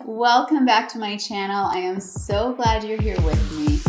Welcome back to my channel. I am so glad you're here with me.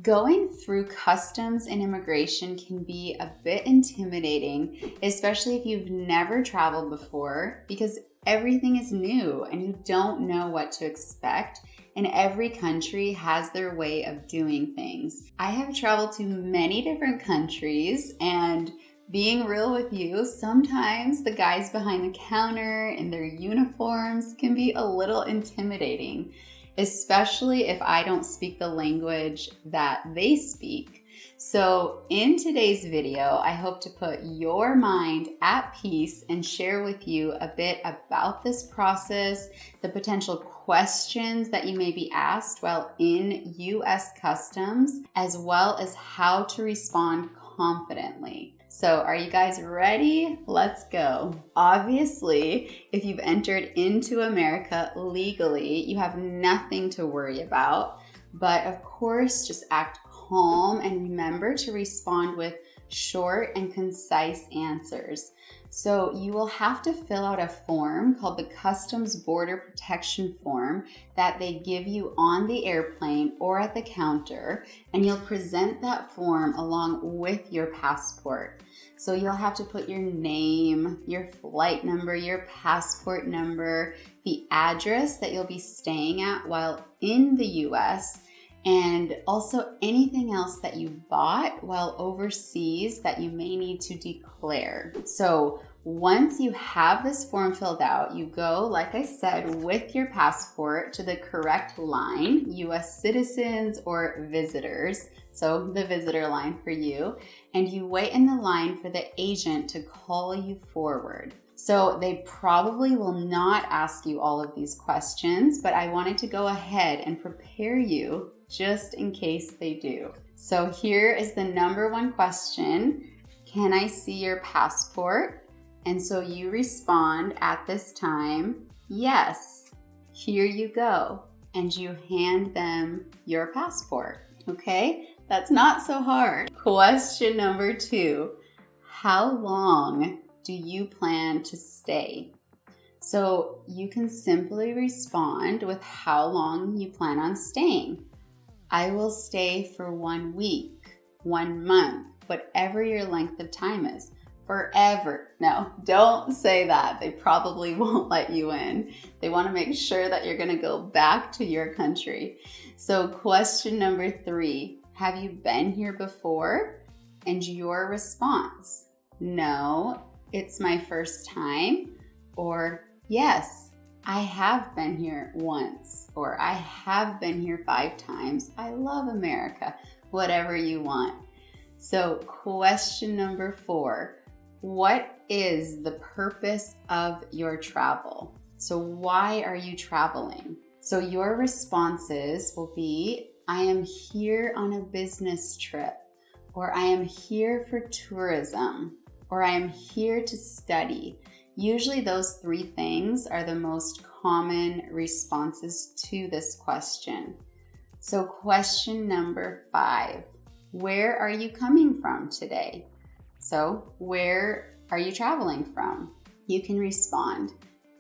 Going through customs and immigration can be a bit intimidating, especially if you've never traveled before, because everything is new and you don't know what to expect, and every country has their way of doing things. I have traveled to many different countries, and being real with you, sometimes the guys behind the counter in their uniforms can be a little intimidating, especially if I don't speak the language that they speak. So in today's video, I hope to put your mind at peace and share with you a bit about this process, the potential questions that you may be asked while in US Customs, as well as how to respond confidently. So are you guys ready? Let's go. Obviously, if you've entered into America legally, you have nothing to worry about. But of course, just act calm and remember to respond with short and concise answers. So you will have to fill out a form called the Customs Border Protection Form that they give you on the airplane or at the counter, and you'll present that form along with your passport. So you'll have to put your name, your flight number, your passport number, the address that you'll be staying at while in the US, and also anything else that you bought while overseas that you may need to declare. So once you have this form filled out, you go, like I said, with your passport to the correct line, US citizens or visitors, so the visitor line for you, and you wait in the line for the agent to call you forward. So they probably will not ask you all of these questions, but I wanted to go ahead and prepare you just in case they do. So here is the number one question. Can I see your passport? And so you respond at this time, yes. Here you go. And you hand them your passport. Okay, that's not so hard. Question number two, how long do you plan to stay? So you can simply respond with how long you plan on staying. I will stay for 1 week, 1 month, whatever your length of time is. Forever. No, don't say that. They probably won't let you in. They want to make sure that you're going to go back to your country. So question number three, have you been here before? And your response, no, it's my first time, or yes, I have been here once, or I have been here 5 times. I love America, whatever you want. So question number 4, what is the purpose of your travel? So why are you traveling? So your responses will be, I am here on a business trip, or I am here for tourism, or I am here to study. Usually those 3 things are the most common responses to this question. So question number 5, where are you coming from today? So where are you traveling from? You can respond,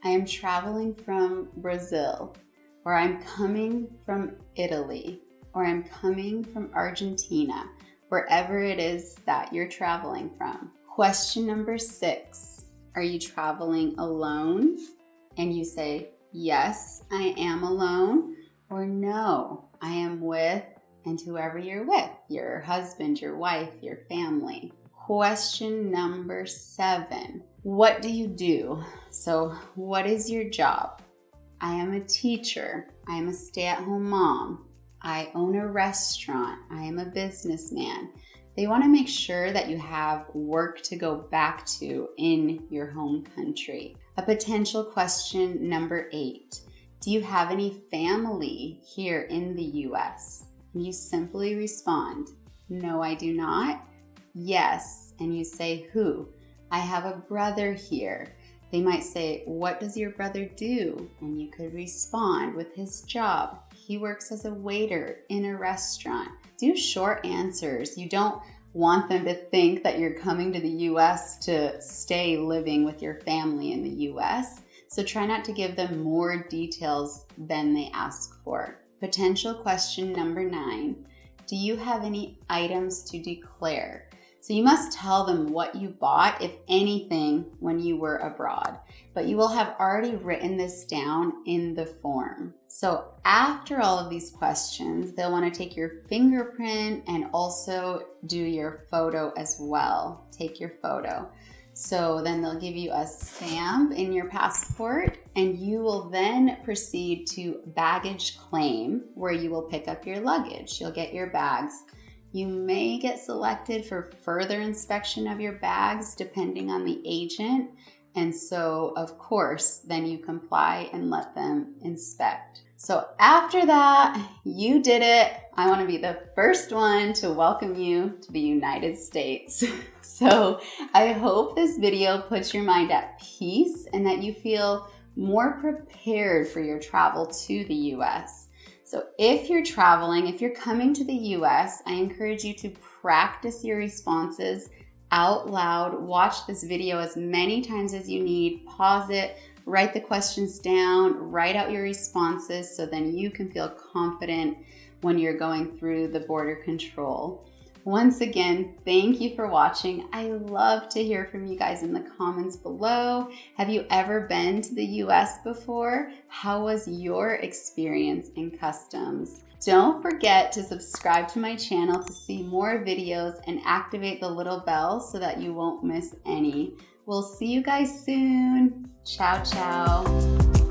I am traveling from Brazil, or I'm coming from Italy, or I'm coming from Argentina, wherever it is that you're traveling from. Question number 6, are you traveling alone? And you say, yes, I am alone, or no, I am with, and whoever you're with, your husband, your wife, your family. Question number 7, what do you do? So what is your job? I am a teacher. I am a stay-at-home mom. I own a restaurant. I am a businessman. They want to make sure that you have work to go back to in your home country. A potential question number 8, do you have any family here in the US? And you simply respond, no, I do not. Yes, and you say who? I have a brother here. They might say, what does your brother do? And you could respond with his job. He works as a waiter in a restaurant. Do short answers. You don't want them to think that you're coming to the US to stay living with your family in the US. So try not to give them more details than they ask for. Potential question number 9. Do you have any items to declare? So you must tell them what you bought, if anything, when you were abroad, but you will have already written this down in the form. So after all of these questions, they'll want to take your fingerprint and also do your photo as well. Take your photo. So then they'll give you a stamp in your passport, and you will then proceed to baggage claim, where you will pick up your luggage. You'll get your bags. You may get selected for further inspection of your bags depending on the agent. And so, of course, then you comply and let them inspect. So after that, you did it. I want to be the first one to welcome you to the United States. So I hope this video puts your mind at peace and that you feel more prepared for your travel to the US. So if you're traveling, if you're coming to the US, I encourage you to practice your responses out loud. Watch this video as many times as you need. Pause it, write the questions down, write out your responses so then you can feel confident when you're going through the border control. Once again, thank you for watching. I love to hear from you guys in the comments below. Have you ever been to the US before? How was your experience in customs? Don't forget to subscribe to my channel to see more videos and activate the little bell so that you won't miss any. We'll see you guys soon. Ciao, ciao.